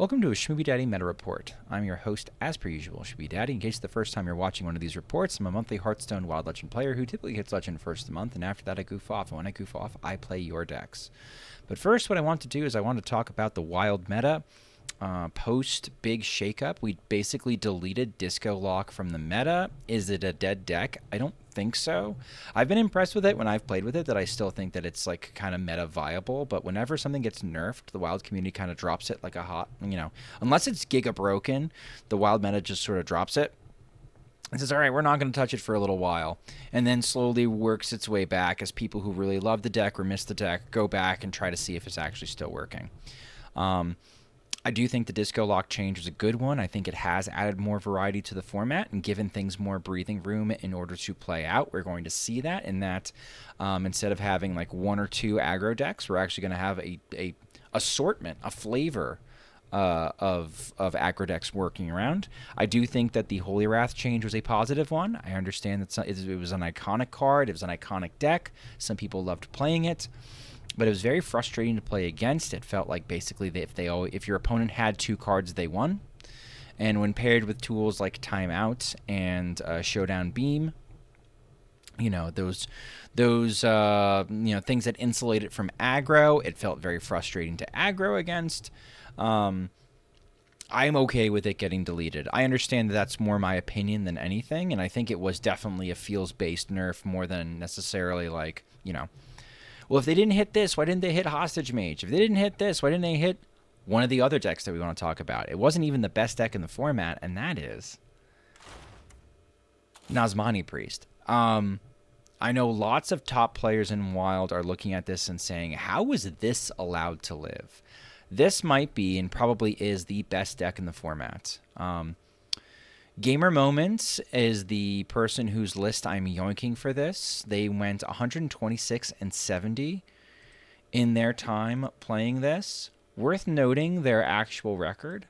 Welcome to a Schmoopydady Meta Report. I'm your host, as per usual, Schmoopydady. In case it's the first time you're watching one of these reports, I'm a monthly Hearthstone Wild Legend player who typically hits Legend first of the month, and after that I goof off, and when I goof off, I play your decks. But first, what I want to do is I want to talk about the Wild meta. Post-big shakeup, we basically deleted Disco Lock from the meta. Is it a dead deck? I don't think so. I've been impressed with it when I've played with it, that I still think that it's like kind of meta viable, but whenever something gets nerfed, the Wild community kind of drops it like a hot, unless it's giga broken, the Wild meta just sort of drops it and says, all right, we're not going to touch it for a little while, and then slowly works its way back as people who really love the deck or miss the deck go back and try to see if it's actually still working. I do think the Disco Lock change was a good one. I think it has added more variety to the format and given things more breathing room in order to play out. We're going to see that in that instead of having like one or two aggro decks, we're actually going to have a assortment, a flavor of aggro decks working around. I do think that the Holy Wrath change was a positive one. I understand that it was an iconic card. It was an iconic deck. Some people loved playing it. But it was very frustrating to play against. It felt like basically if your opponent had two cards, they won. And when paired with tools like Timeout and Showdown Beam, those things that insulate it from aggro, it felt very frustrating to aggro against. I'm okay with it getting deleted. I understand that that's more my opinion than anything, and I think it was definitely a feels-based nerf more than necessarily like, well, if they didn't hit this, why didn't they hit Hostage Mage? If they didn't hit this, why didn't they hit one of the other decks that we want to talk about? It wasn't even the best deck in the format, and that is Nazmani Priest. I know lots of top players in Wild are looking at this and saying, how was this allowed to live? This might be and probably is the best deck in the format. Gamer Moments is the person whose list I'm yoinking for this. They went 126 and 70 in their time playing this. Worth noting their actual record.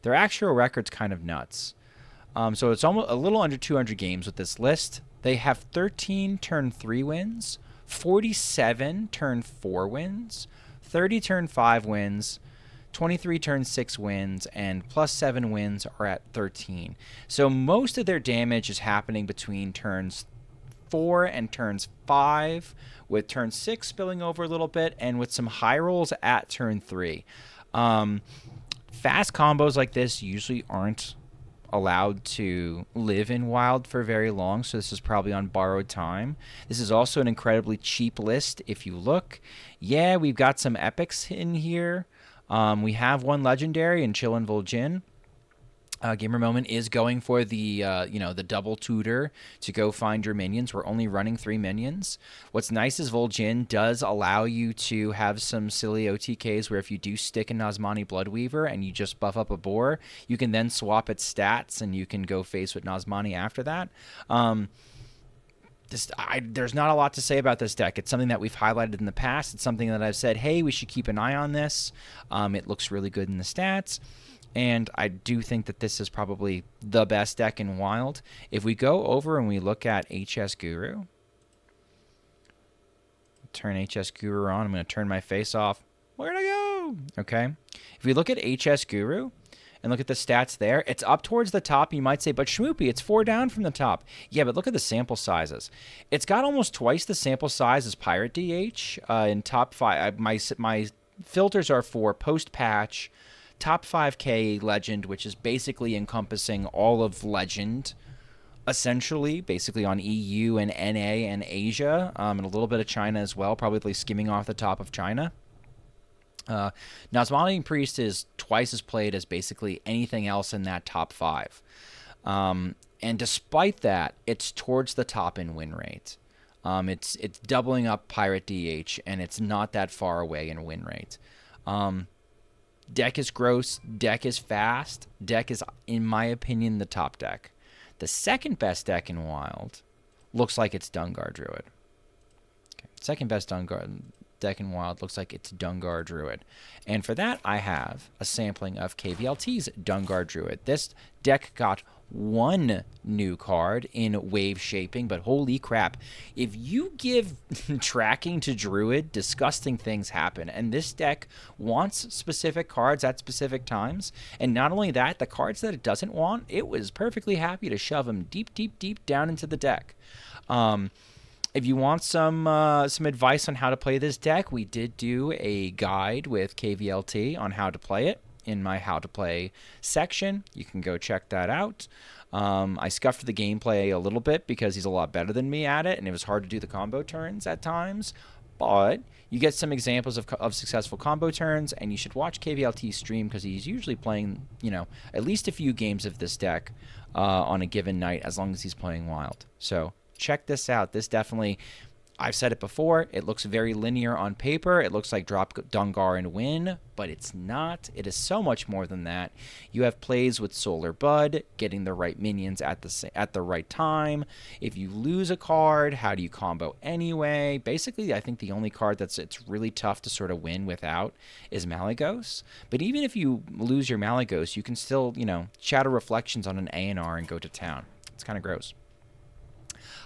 Their actual record's kind of nuts. So it's almost a little under 200 games with this list. They have 13 turn 3 wins, 47 turn 4 wins, 30 turn 5 wins, 23 turn 6 wins, and plus 7 wins are at 13. So most of their damage is happening between turns 4 and turns 5, with turn 6 spilling over a little bit, and with some high rolls at turn 3. Fast combos like this usually aren't allowed to live in Wild for very long, so this is probably on borrowed time. This is also an incredibly cheap list if you look. Yeah, we've got some epics in here. We have one legendary in Chillin' Vol'jin. Gamer Moment is going for the the double tutor to go find your minions. We're only running 3 minions. What's nice is Vol'jin does allow you to have some silly OTKs where if you do stick a Nazmani Bloodweaver and you just buff up a Boar, you can then swap its stats and you can go face with Nazmani after that. There's not a lot to say about this deck. It's something that we've highlighted in the past. It's something that I've said, hey, we should keep an eye on this. It looks really good in the stats. And I do think that this is probably the best deck in Wild. If we go over and we look at HS Guru, turn HS Guru on. I'm going to turn my face off. Where'd I go? Okay. If we look at HS Guru and look at the stats there, it's up towards the top. You might say, but Schmoopy, it's 4 down from the top. Yeah, but look at the sample sizes. It's got almost twice the sample size as Pirate DH in top 5. My filters are for post-patch, top 5K Legend, which is basically encompassing all of Legend, essentially, basically on EU and NA and Asia, and a little bit of China as well, probably skimming off the top of China. Nazmani Priest is twice as played as basically anything else in that top 5. And despite that, it's towards the top in win rate. It's doubling up Pirate DH, and it's not that far away in win rate. Deck is gross. Deck is fast. Deck is, in my opinion, the top deck. The second best deck in Wild looks like it's Dungar Druid. Okay. Second best deck in Wild looks like it's Dungar Druid. And for that, I have a sampling of KVLT's Dungar Druid. This deck got one new card in wave shaping, but holy crap, if you give tracking to Druid, disgusting things happen. And this deck wants specific cards at specific times. And not only that, the cards that it doesn't want, it was perfectly happy to shove them deep, deep, deep down into the deck. If you want some advice on how to play this deck, we did do a guide with KVLT on how to play it in my how to play section. You can go check that out. I scuffed the gameplay a little bit because he's a lot better than me at it, and it was hard to do the combo turns at times. But you get some examples of successful combo turns, and you should watch KVLT stream because he's usually playing, at least a few games of this deck on a given night, as long as he's playing Wild. So check this out. This definitely, I've said it before, it looks very linear on paper. It looks like drop Dungar and win, but it's not. It is so much more than that. You have plays with Solar Bud, getting the right minions at the right time. If you lose a card, how do you combo anyway? Basically, I think the only card it's really tough to sort of win without is Malygos. But even if you lose your Malygos, you can still, Shadow Reflections on an A&R and go to town. It's kind of gross.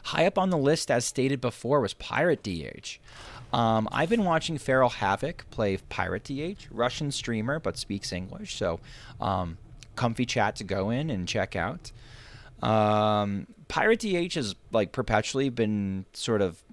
High up on the list, as stated before, was Pirate DH. I've been watching Feral Havoc play Pirate DH, Russian streamer, but speaks English, so comfy chat to go in and check out. Pirate DH has perpetually been sort of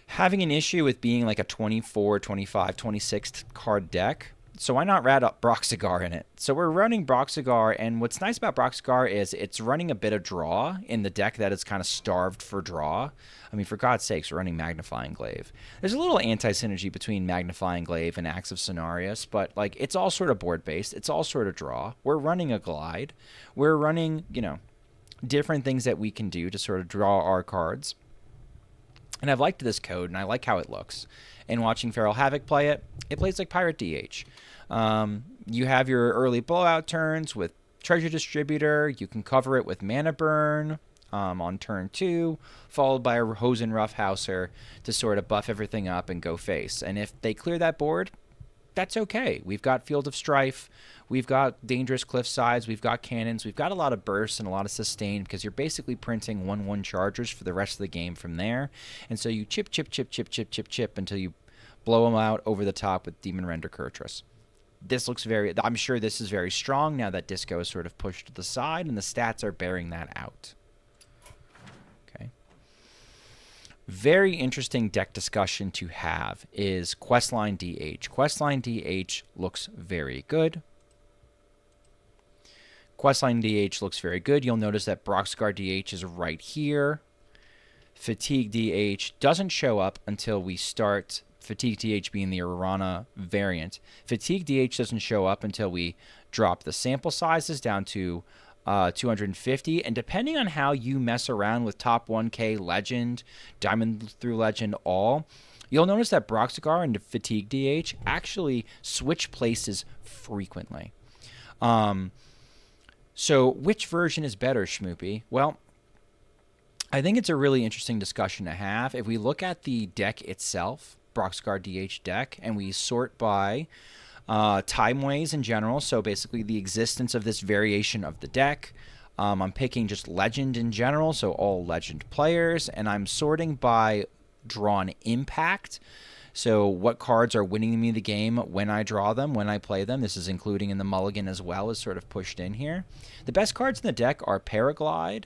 having an issue with being like a 24, 25, 26 card deck. So why not rat up Broxigar in it? So we're running Broxigar, and what's nice about Broxigar is it's running a bit of draw in the deck that is kind of starved for draw. I mean, for God's sakes, we're running Magnifying Glaive. There's a little anti-synergy between Magnifying Glaive and Axe of Cenarius, but it's all sort of board-based. It's all sort of draw. We're running a Glide. We're running, different things that we can do to sort of draw our cards. And I've liked this code, and I like how it looks. And watching Feral Havoc play it, it plays like Pirate DH. You have your early blowout turns with Treasure Distributor. You can cover it with Mana Burn on turn 2, followed by a Hosen Roughhouser to sort of buff everything up and go face. And if they clear that board, that's okay. We've got Field of Strife. We've got Dangerous Cliffsides. We've got Cannons. We've got a lot of bursts and a lot of sustain because you're basically printing 1/1 chargers for the rest of the game from there. And so you chip until you blow them out over the top with Demon Render Kurtrus. This looks I'm sure this is very strong now that Disco is sort of pushed to the side and the stats are bearing that out. Okay. Very interesting deck discussion to have is Questline DH. Questline DH looks very good. Questline DH looks very good. You'll notice that Broxigar DH is right here. Fatigue DH doesn't show up until we start Fatigue DH being the Arana variant. Fatigue DH doesn't show up until we drop the sample sizes down to 250. And depending on how you mess around with top 1K Legend, Diamond through Legend, all, you'll notice that Broxigar and Fatigue DH actually switch places frequently. So which version is better, Schmoopy? Well, I think it's a really interesting discussion to have. If we look at the deck itself, Broxigar DH deck, and we sort by time ways in general, so basically the existence of this variation of the deck. I'm picking just Legend in general, so all Legend players, and I'm sorting by drawn impact. So what cards are winning me the game when I draw them, when I play them. This is including in the mulligan as well, is sort of pushed in here. The best cards in the deck are Paraglide,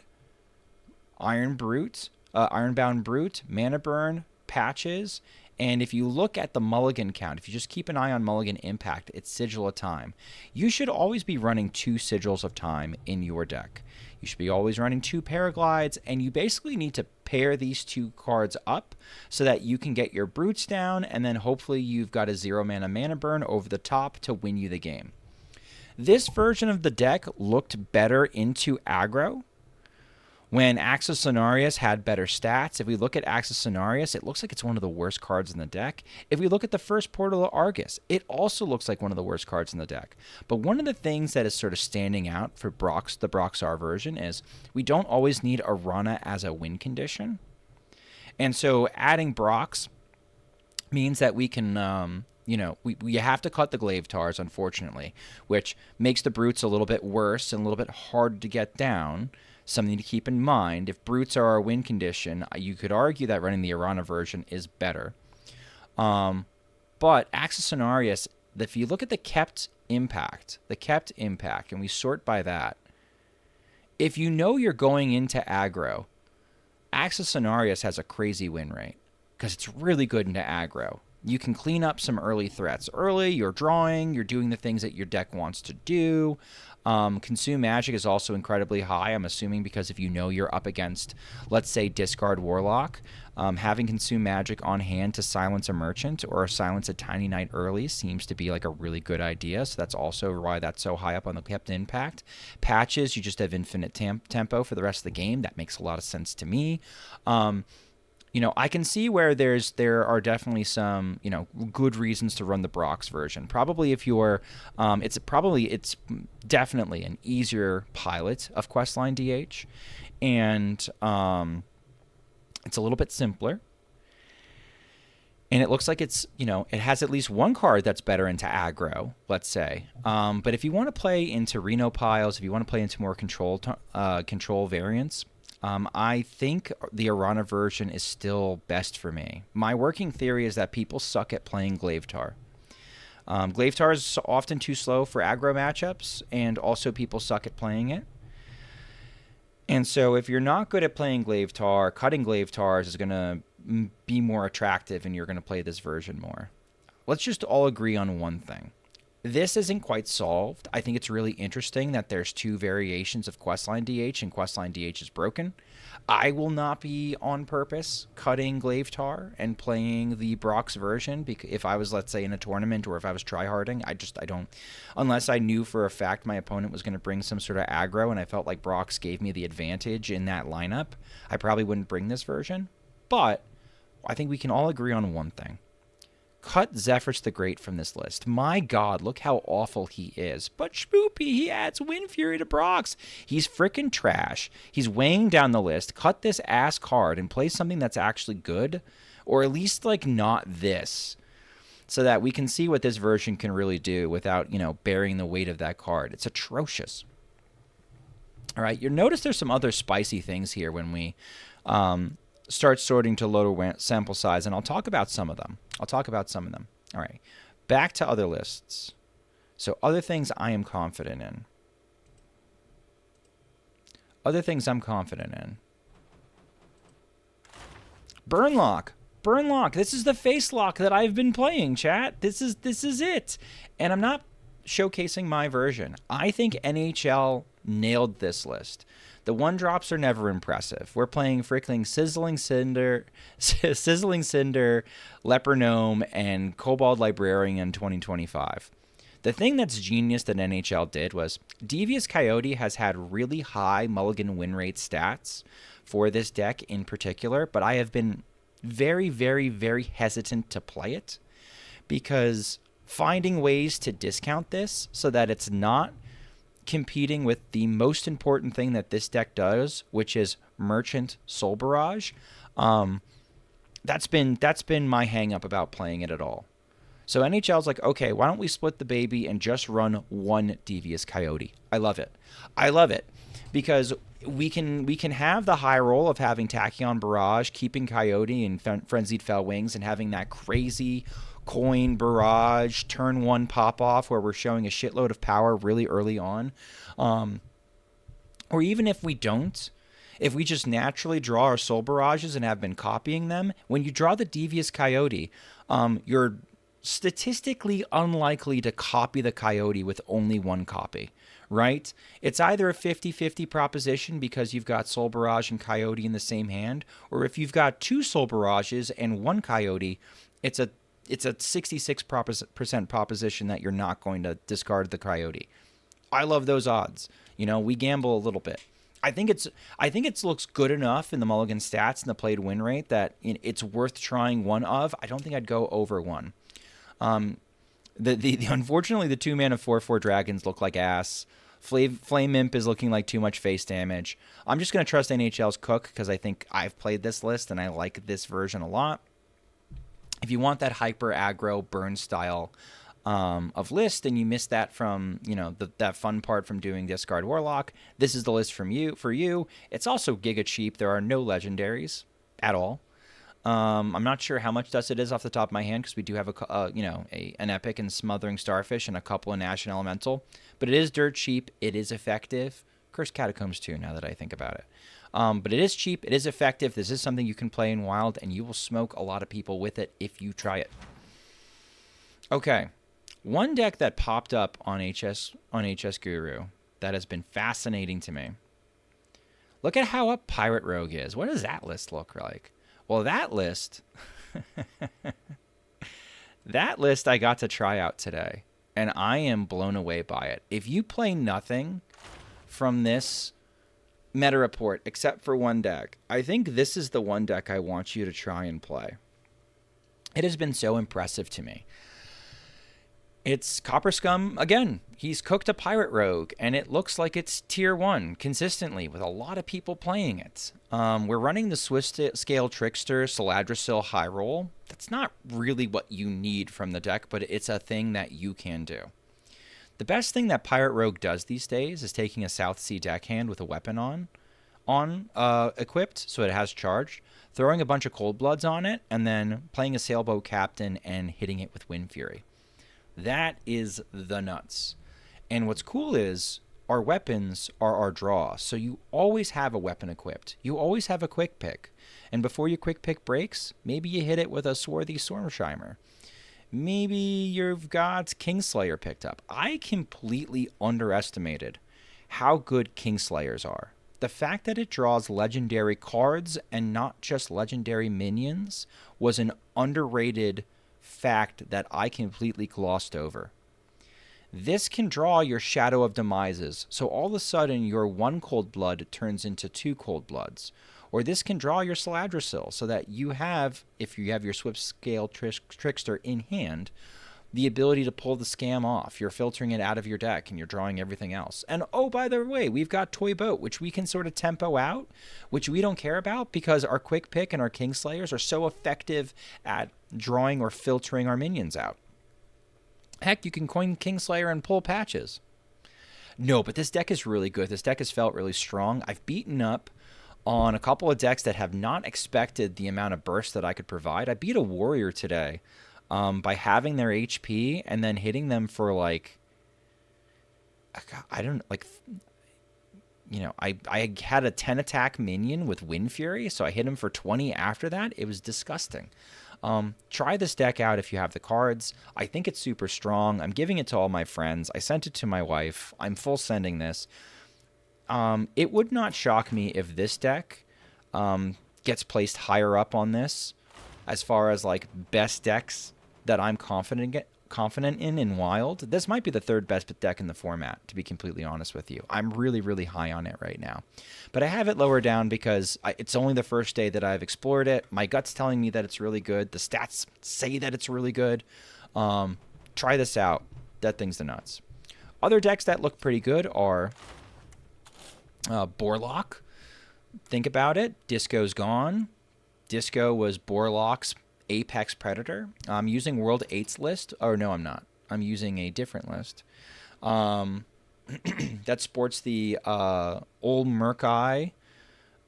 Ironbound Brute, Mana Burn, Patches, and if you look at the mulligan count, if you just keep an eye on mulligan impact, it's Sigil of Time. You should always be running 2 Sigils of Time in your deck. You should be always running 2 Paraglides, and you basically need to pair these 2 cards up so that you can get your Brutes down, and then hopefully you've got a 0 mana burn over the top to win you the game. This version of the deck looked better into aggro when Axe of Cenarius had better stats. If we look at Axe of Cenarius, it looks like it's one of the worst cards in the deck. If we look at the first Portal of Argus, it also looks like one of the worst cards in the deck. But one of the things that is sort of standing out for the Broxar version is we don't always need Arana as a win condition. And so adding Brox means that we can you know, we have to cut the glaive tars, unfortunately, which makes the brutes a little bit worse and a little bit harder to get down. Something to keep in mind. If brutes are our win condition, you could argue that running the Arana version is better. But Axis Cenarius, if you look at the kept impact, and we sort by that, if you know you're going into aggro, Axis Cenarius has a crazy win rate because it's really good into aggro. You can clean up some early threats. Early, you're drawing, you're doing the things that your deck wants to do. Consume Magic is also incredibly high, I'm assuming, because if you know you're up against, let's say, Discard Warlock, having Consume Magic on hand to silence a Merchant or silence a Tiny Knight early seems to be like a really good idea. So that's also why that's so high up on the kept impact. Patches, you just have infinite tempo for the rest of the game. That makes a lot of sense to me. You know, I can see where there are definitely some, you know, good reasons to run the Brox version. Probably if you're, it's definitely an easier pilot of Questline DH, and it's a little bit simpler. And it looks like it's, you know, it has at least one card that's better into aggro, let's say. But if you want to play into Reno piles, if you want to play into more control variants, I think the Arana version is still best for me. My working theory is that people suck at playing Glaive Tar. Glaive Tar is often too slow for aggro matchups, and also people suck at playing it. And so if you're not good at playing Glaive Tar, cutting Glaive Tars is going to be more attractive, and you're going to play this version more. Let's just all agree on one thing. This isn't quite solved. I think it's really interesting that there's two variations of Questline DH, and Questline DH is broken. I will not be on purpose cutting Glaive Tar and playing the Brox version, because if I was, let's say, in a tournament, or if I was tryharding, I don't, unless I knew for a fact my opponent was going to bring some sort of aggro and I felt like Brox gave me the advantage in that lineup, I probably wouldn't bring this version. But I think we can all agree on one thing. Cut Zephyrus the Great from this list. My God, look how awful he is. But Schmoopy, he adds Wind Fury to Brox. He's freaking trash. He's weighing down the list. Cut this ass card and play something that's actually good, or at least like not this, so that we can see what this version can really do without, you know, bearing the weight of that card. It's atrocious. All right, you'll notice there's some other spicy things here when we start sorting to lower sample size, and I'll talk about some of them. All right, back to other lists. So other things I am confident in. Burnlock. This is the face lock that I've been playing, chat. This is it. And I'm not showcasing my version. I think NHL nailed this list. The one drops are never impressive. We're playing freaking Sizzling Cinder, Leper Gnome, and Kobold Librarian in 2025. The thing that's genius that NHL did was Devious Coyote has had really high mulligan win rate stats for this deck in particular, but I have been very, very, very hesitant to play it, because finding ways to discount this so that it's not competing with the most important thing that this deck does, which is Merchant Soul Barrage, that's been my hang up about playing it at all. So NHL's like, okay, why don't we split the baby and just run one Devious Coyote? I love it because we can have the high roll of having Tachyon Barrage, keeping Coyote and Frenzied Fell Wings, and having that crazy coin barrage turn one pop off where we're showing a shitload of power really early on. Or even if we don't, if we just naturally draw our soul barrages and have been copying them, when you draw the Devious Coyote, you're statistically unlikely to copy the Coyote with only one copy, right? It's either a 50-50 proposition because you've got Soul Barrage and Coyote in the same hand, or if you've got two Soul Barrages and one Coyote, it's a 66% proposition that you're not going to discard the Coyote. I love those odds. You know, we gamble a little bit. I think it looks good enough in the mulligan stats and the played win rate that it's worth trying one of. I don't think I'd go over one. Unfortunately, the 2-mana 4/4 dragons look like ass. Flame Imp is looking like too much face damage. I'm just going to trust NHL's Cook because I think I've played this list and I like this version a lot. If you want that hyper aggro burn style of list, and you missed that from, you know, that fun part from doing Discard Warlock, this is the list for you. It's also giga cheap. There are no legendaries at all. I'm not sure how much dust it is off the top of my hand because we do have an epic and Smothering Starfish and a couple in Ash and Elemental, but it is dirt cheap. It is effective. Cursed Catacombs too, now that I think about it. But it is cheap. It is effective. This is something you can play in Wild, and you will smoke a lot of people with it if you try it. Okay, one deck that popped up on HS Guru that has been fascinating to me. Look at how up Pirate Rogue is. What does that list look like? Well, that list I got to try out today, and I am blown away by it. If you play nothing from this meta report except for one deck, I think this is the one deck I want you to try and play. It has been so impressive to me. It's Copper Scum again. He's cooked a Pirate Rogue, and it looks like it's tier 1 consistently with a lot of people playing it. We're running the Swift Scale Trickster Saladrisil High Roll. That's not really what you need from the deck, but it's a thing that you can do. The best thing that Pirate Rogue does these days is taking a South Sea deckhand with a weapon equipped, so it has charged, throwing a bunch of Cold Bloods on it, and then playing a Sailboat Captain and hitting it with Wind Fury. That is the nuts. And what's cool is our weapons are our draw. So you always have a weapon equipped. You always have a quick pick. And before your quick pick breaks, maybe you hit it with a Swarthy Stormshimer. Maybe you've got Kingslayer picked up. I completely underestimated how good Kingslayers are. The fact that it draws legendary cards and not just legendary minions was an underrated fact that I completely glossed over. This can draw your Shadow of Demises, so all of a sudden your 1 Cold Blood turns into 2 Cold Bloods. Or this can draw your Saladrisil, so that you have, if you have your Swift Scale Trickster in hand, the ability to pull the scam off. You're filtering it out of your deck, and you're drawing everything else. And oh, by the way, we've got Toy Boat, which we can sort of tempo out, which we don't care about because our Quick Pick and our Kingslayers are so effective at drawing or filtering our minions out. Heck, you can coin Kingslayer and pull patches. No, but this deck is really good. This deck has felt really strong. I've beaten up on a couple of decks that have not expected the amount of burst that I could provide. I beat a Warrior today by having their HP and then hitting them for like, I had a 10 attack minion with Wind Fury, so I hit him for 20 after that. It was disgusting. Try this deck out if you have the cards. I think it's super strong. I'm giving it to all my friends. I sent it to my wife. I'm full sending this. It would not shock me if this deck gets placed higher up on this as far as like best decks that I'm confident in Wild. This might be the 3rd best deck in the format, to be completely honest with you. I'm really, really high on it right now. But I have it lower down because it's only the first day that I've explored it. My gut's telling me that it's really good. The stats say that it's really good. Try this out. That thing's the nuts. Other decks that look pretty good are Borlock. Think about it. Disco's gone. Disco was Borlock's Apex Predator. I'm using World 8's list. Or no, I'm not. I'm using a different list. That sports the old Murk-Eye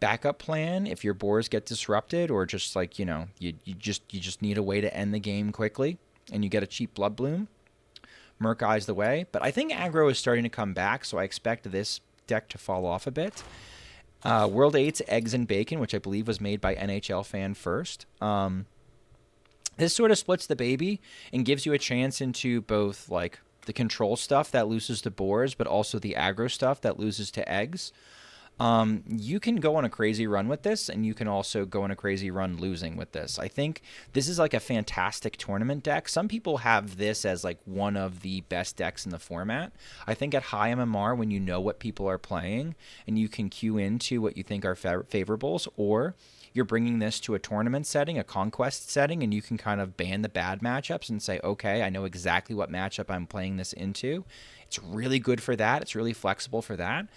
backup plan if your boars get disrupted, or just like, you just need a way to end the game quickly and you get a cheap Blood Bloom. Murk-Eye's the way. But I think aggro is starting to come back, so I expect this deck to fall off a bit. World 8's Eggs and Bacon, which I believe was made by NHL Fan First. This sort of splits the baby and gives you a chance into both like the control stuff that loses to boars, but also the aggro stuff that loses to eggs. You can go on a crazy run with this, and you can also go on a crazy run losing with this. I think this is like a fantastic tournament deck. Some people have this as like one of the best decks in the format. I think at high MMR, when you know what people are playing and you can queue into what you think are favorables, or you're bringing this to a tournament setting, a conquest setting, and you can kind of ban the bad matchups and say, okay, I know exactly what matchup I'm playing this into. It's really good for that. It's really flexible for that.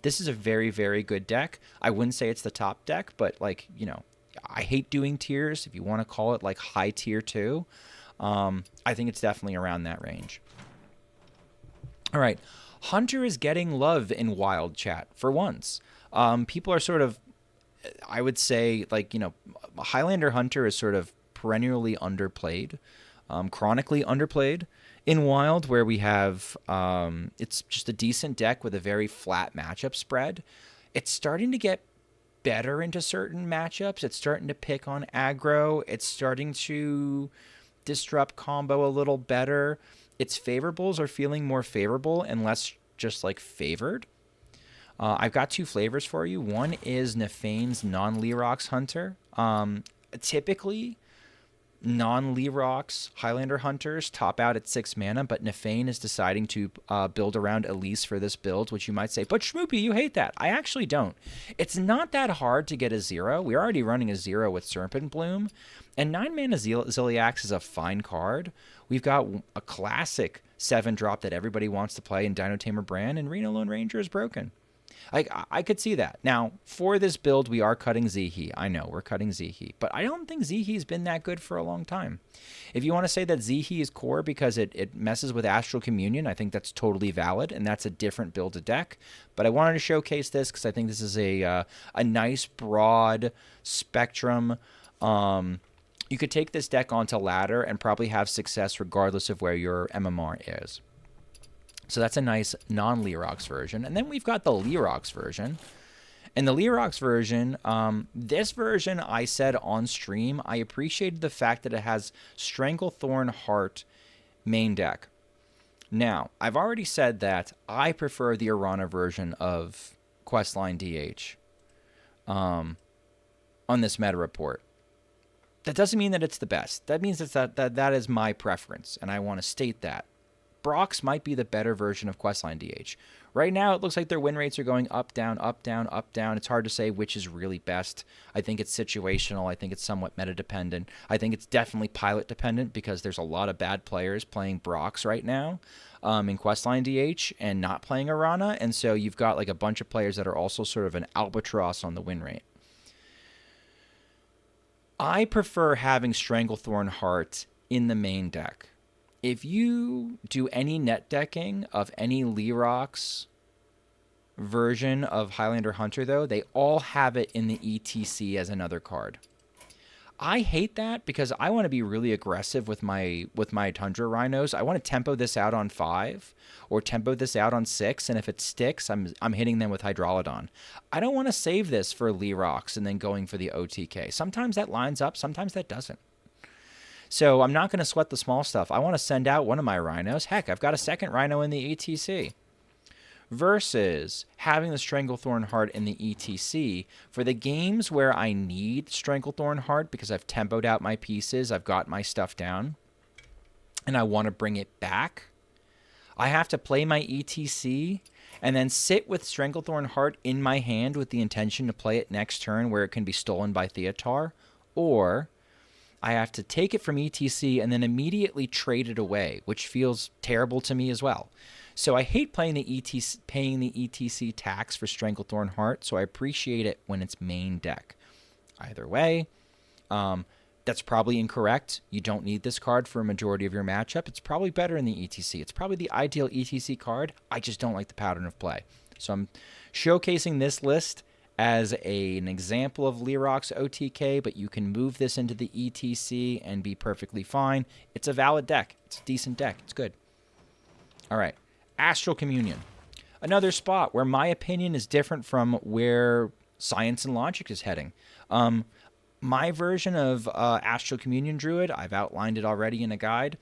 This is a very, very good deck. I wouldn't say it's the top deck, but like, I hate doing tiers. If you want to call it like high tier 2, I think it's definitely around that range. All right. Hunter is getting love in Wild chat for once. People are sort of, I would say, like, Highlander Hunter is sort of perennially underplayed, chronically underplayed in Wild, where we have, it's just a decent deck with a very flat matchup spread. It's starting to get better into certain matchups. It's starting to pick on aggro. It's starting to disrupt combo a little better. Its favorables are feeling more favorable and less just like favored. I've got 2 flavors for you. One is Nefane's non-Lerox Hunter. Typically, non-Lerox Highlander Hunters top out at 6 mana, but Nefane is deciding to build around Elise for this build, which you might say, but Schmoopy, you hate that. I actually don't. It's not that hard to get a 0. We're already running a 0 with Serpent Bloom, and 9 mana Ziliax is a fine card. We've got a classic 7-drop that everybody wants to play in Dino Tamer Bran, and Reno Lone Ranger is broken. I could see that. Now, for this build, we are cutting Zihi. I know, we're cutting Zihi. But I don't think Zihi's been that good for a long time. If you want to say that Zihi is core because it messes with Astral Communion, I think that's totally valid, and that's a different build of deck. But I wanted to showcase this because I think this is a nice, broad spectrum. You could take this deck onto ladder and probably have success regardless of where your MMR is. So that's a nice non-Lerox version. And then we've got the Lerox version. And the Lerox version, this version I said on stream, I appreciated the fact that it has Stranglethorn Heart main deck. Now, I've already said that I prefer the Arana version of Questline DH on this meta report. That doesn't mean that it's the best. That means that is my preference, and I want to state that. Brox might be the better version of Questline DH. Right now, it looks like their win rates are going up, down, up, down, up, down. It's hard to say which is really best. I think it's situational. I think it's somewhat meta-dependent. I think it's definitely pilot-dependent because there's a lot of bad players playing Brox right now in Questline DH and not playing Arana. And so you've got like a bunch of players that are also sort of an albatross on the win rate. I prefer having Stranglethorn Heart in the main deck. If you do any net decking of any Lerox version of Highlander Hunter, though, they all have it in the ETC as another card. I hate that because I want to be really aggressive with my Tundra Rhinos. I want to tempo this out on 5 or tempo this out on 6, and if it sticks, I'm hitting them with Hydrolodon. I don't want to save this for Lerox and then going for the OTK. Sometimes that lines up, sometimes that doesn't. So I'm not going to sweat the small stuff. I want to send out one of my Rhinos. Heck, I've got a second Rhino in the ETC. Versus having the Stranglethorn Heart in the ETC for the games where I need Stranglethorn Heart because I've tempoed out my pieces, I've got my stuff down, and I want to bring it back. I have to play my ETC and then sit with Stranglethorn Heart in my hand with the intention to play it next turn where it can be stolen by Feautured, or I have to take it from ETC and then immediately trade it away, which feels terrible to me as well. So I hate paying the ETC tax for Stranglethorn Heart, so I appreciate it when it's main deck. Either way, that's probably incorrect. You don't need this card for a majority of your matchup. It's probably better in the ETC. It's probably the ideal ETC card. I just don't like the pattern of play. So I'm showcasing this list as an example of Lerox OTK, but you can move this into the ETC and be perfectly fine. It's a valid deck. It's a decent deck. It's good. All right. Astral Communion. Another spot where my opinion is different from where science and logic is heading. My version of Astral Communion Druid, I've outlined it already in a guide.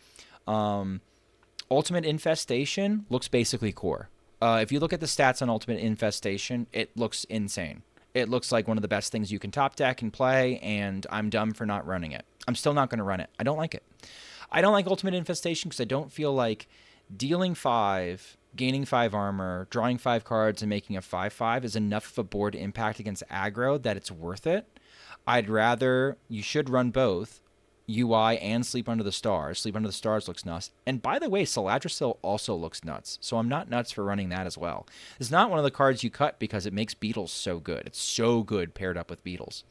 Ultimate Infestation looks basically core. If you look at the stats on Ultimate Infestation, it looks insane. It looks like one of the best things you can top deck and play, and I'm dumb for not running it. I'm still not going to run it. I don't like it. I don't like Ultimate Infestation because I don't feel like dealing 5, gaining 5 armor, drawing 5 cards, and making a 5/5 is enough of a board impact against aggro that it's worth it. I'd rather, you should run both, UI and Sleep Under the Stars. Sleep Under the Stars looks nuts. And by the way, Saladrasil also looks nuts. So I'm not nuts for running that as well. It's not one of the cards you cut because it makes Beetles so good. It's so good paired up with Beetles.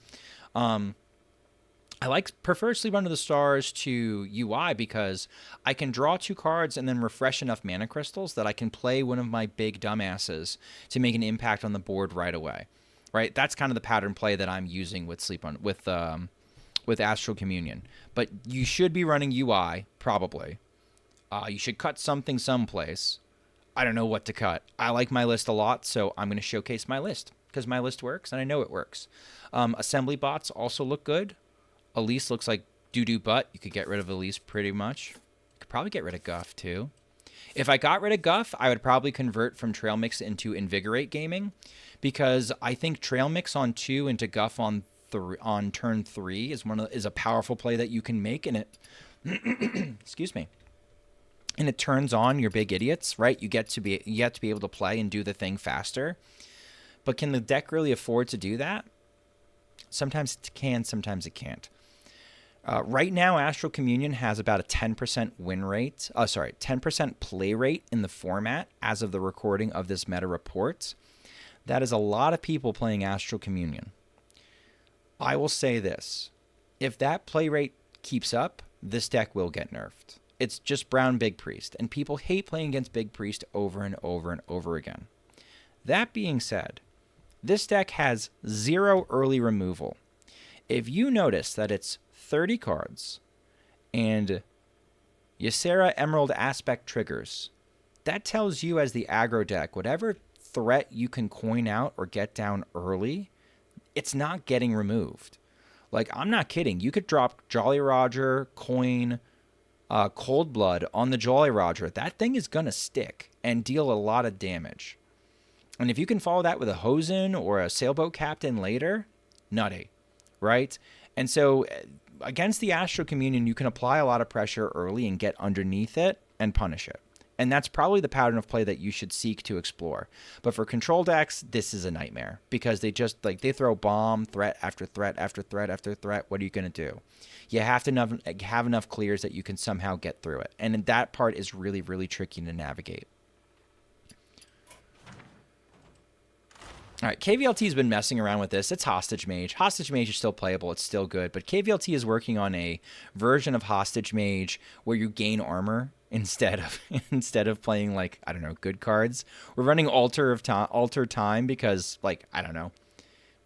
I prefer Sleep Under the Stars to UI because I can draw 2 cards and then refresh enough mana crystals that I can play one of my big dumbasses to make an impact on the board right away. Right? That's kind of the pattern play that I'm using with with Astral Communion. But you should be running UI, probably. You should cut something someplace. I don't know what to cut. I like my list a lot, so I'm going to showcase my list because my list works and I know it works. Assembly bots also look good. Elise looks like doo-doo butt. You could get rid of Elise pretty much. You could probably get rid of Guff too. If I got rid of Guff, I would probably convert from Trail Mix into Invigorate Gaming because I think Trail Mix on 2 into Guff on turn 3 is a powerful play that you can make, and it excuse me. And it turns on your big idiots, right? You get to be able to play and do the thing faster. But can the deck really afford to do that? Sometimes it can, sometimes it can't. Right now, Astral Communion has about a 10% win rate. 10% play rate in the format as of the recording of this meta report. That is a lot of people playing Astral Communion. I will say this. If that play rate keeps up, this deck will get nerfed. It's just brown Big Priest, and people hate playing against Big Priest over and over and over again. That being said, this deck has 0 early removal. If you notice that it's 30 cards and Ysera Emerald Aspect triggers, that tells you as the aggro deck, whatever threat you can coin out or get down early, it's not getting removed. Like, I'm not kidding. You could drop Jolly Roger, coin, Cold Blood on the Jolly Roger. That thing is going to stick and deal a lot of damage. And if you can follow that with a Hosen or a Sailboat Captain later, nutty, right? And so against the Astral Communion, you can apply a lot of pressure early and get underneath it and punish it. And that's probably the pattern of play that you should seek to explore. But for control decks, this is a nightmare because they just they throw bomb, threat after threat after threat after threat. What are you going to do? You have to have enough clears that you can somehow get through it. And that part is really, really tricky to navigate. All right, KVLT has been messing around with this. It's Hostage Mage. Hostage Mage is still playable. It's still good. But KVLT is working on a version of Hostage Mage where you gain armor instead of playing, like, I don't know, good cards. We're running Altar Time because, like, I don't know.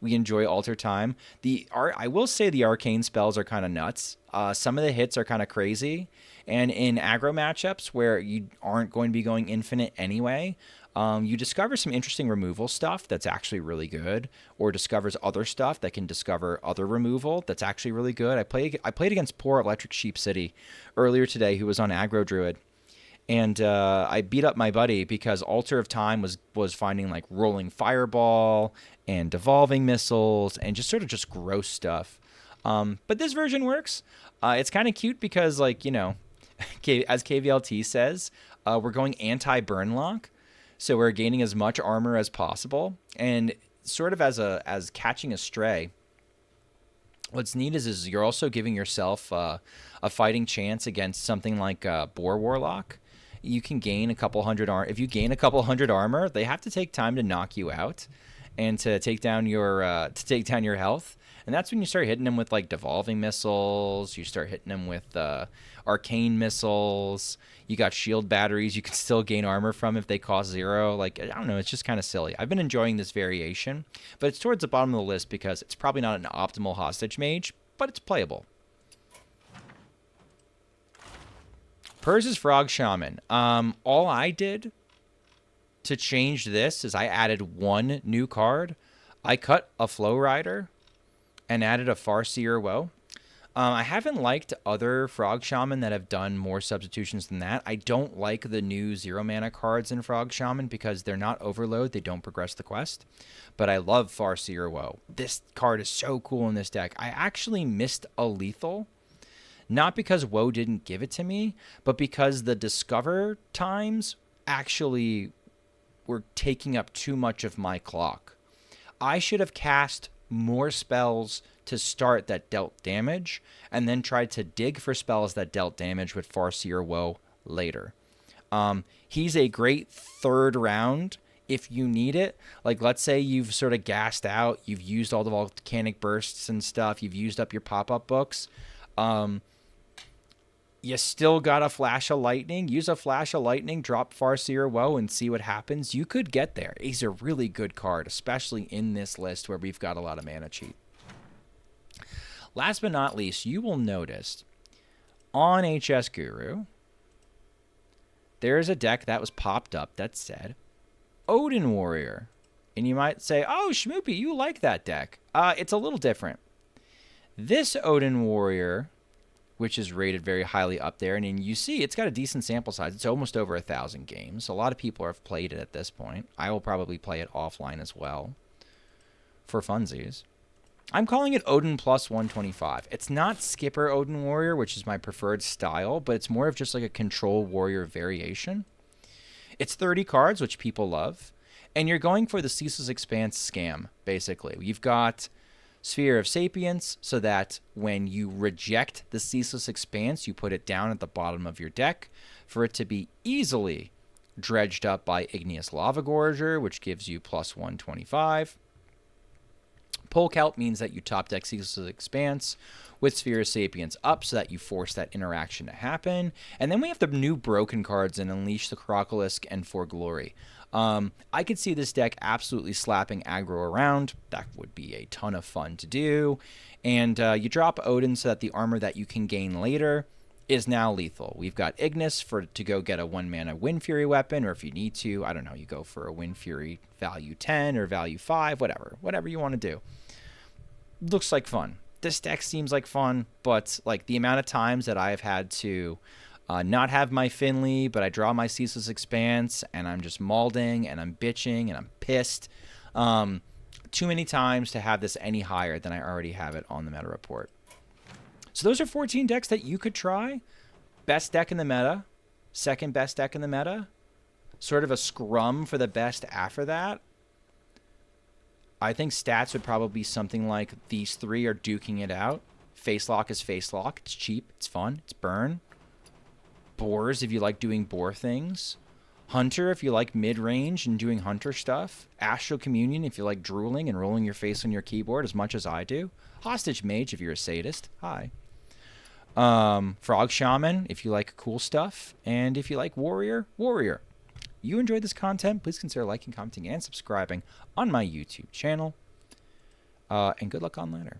We enjoy Altar Time. I will say the arcane spells are kind of nuts. Some of the hits are kind of crazy. And in aggro matchups where you aren't going to be going infinite anyway, you discover some interesting removal stuff that's actually really good, or discovers other stuff that can discover other removal that's actually really good. I played against poor Electric Sheep City earlier today, who was on aggro druid, and I beat up my buddy because Altar of Time was finding like rolling fireball and devolving missiles and just sort of just gross stuff. But this version works. It's kind of cute because, like, you know, as KVLT says, we're going anti-burn lock. So we're gaining as much armor as possible, and sort of as catching a stray. What's neat is you're also giving yourself a fighting chance against something like Boar Warlock. You can gain a couple hundred armor. If you gain a couple hundred armor, they have to take time to knock you out and to take down your health. And that's when you start hitting them with, like, devolving missiles. You start hitting them with arcane missiles. You got shield batteries you can still gain armor from if they cost 0. Like, I don't know, it's just kind of silly. I've been enjoying this variation, but it's towards the bottom of the list because it's probably not an optimal Hostage Mage, but it's playable. Purr's Frog Shaman. All I did to change this is I added 1 new card. I cut a Flow Rider and added a Farseer Woe. I haven't liked other Frog Shaman that have done more substitutions than that. I don't like the new 0 mana cards in Frog Shaman because they're not overload. They don't progress the quest. But I love Farseer Woe. This card is so cool in this deck. I actually missed a lethal. Not because Woe didn't give it to me, but because the discover times actually were taking up too much of my clock. I should have cast more spells to start that dealt damage, and then tried to dig for spells that dealt damage with Farseer Woe later. He's a great 3rd round if you need it. Like, let's say you've sort of gassed out, you've used all the volcanic bursts and stuff, you've used up your pop-up books. You still got a Flash of Lightning. Use a Flash of Lightning, drop Farseer Woe, and see what happens. You could get there. He's a really good card, especially in this list where we've got a lot of mana cheat. Last but not least, you will notice on HS Guru, there's a deck that was popped up that said Odyn Warrior. And you might say, oh, Schmoopy, you like that deck. It's a little different. This Odyn Warrior, which is rated very highly up there, and you see it's got a decent sample size. It's almost over 1,000 games. A lot of people have played it at this point. I will probably play it offline as well for funsies. I'm calling it Odyn plus 125. It's not Skipper Odyn Warrior, which is my preferred style, but it's more of just like a control warrior variation. It's 30 cards, which people love, and you're going for the Ceaseless Expanse scam, basically. You've got Sphere of Sapience, so that when you reject the Ceaseless Expanse, you put it down at the bottom of your deck for it to be easily dredged up by Igneous Lava Gorger, which gives you plus 125. Polk Out means that you top deck Ceaseless Expanse with Sphere of Sapience up so that you force that interaction to happen. And then we have the new broken cards in Unleash the Crocolisk and For Glory. I could see this deck absolutely slapping aggro around. That would be a ton of fun to do. And you drop Odyn so that the armor that you can gain later is now lethal. We've got Ignis to go get a 1-mana Wind Fury weapon, or if you need to, I don't know, you go for a Wind Fury value 10 or value 5, whatever you want to do. Looks like fun. This deck seems like fun, but like the amount of times that I've had to not have my Finley, but I draw my Ceaseless Expanse, and I'm just maulding, and I'm bitching, and I'm pissed. Too many times to have this any higher than I already have it on the meta report. So those are 14 decks that you could try. Best deck in the meta, second best deck in the meta, sort of a scrum for the best after that. I think stats would probably be something like these three are duking it out. Face Lock is Face Lock. It's cheap. It's fun. It's burn. Boars if you like doing boar things. Hunter if you like mid-range and doing hunter stuff. Astral Communion if you like drooling and rolling your face on your keyboard as much as I do. Hostage Mage if you're a sadist. Hi. Frog Shaman if you like cool stuff. And if you like Warrior, Warrior. You enjoyed this content, please consider liking, commenting, and subscribing on my YouTube channel. And good luck on ladder.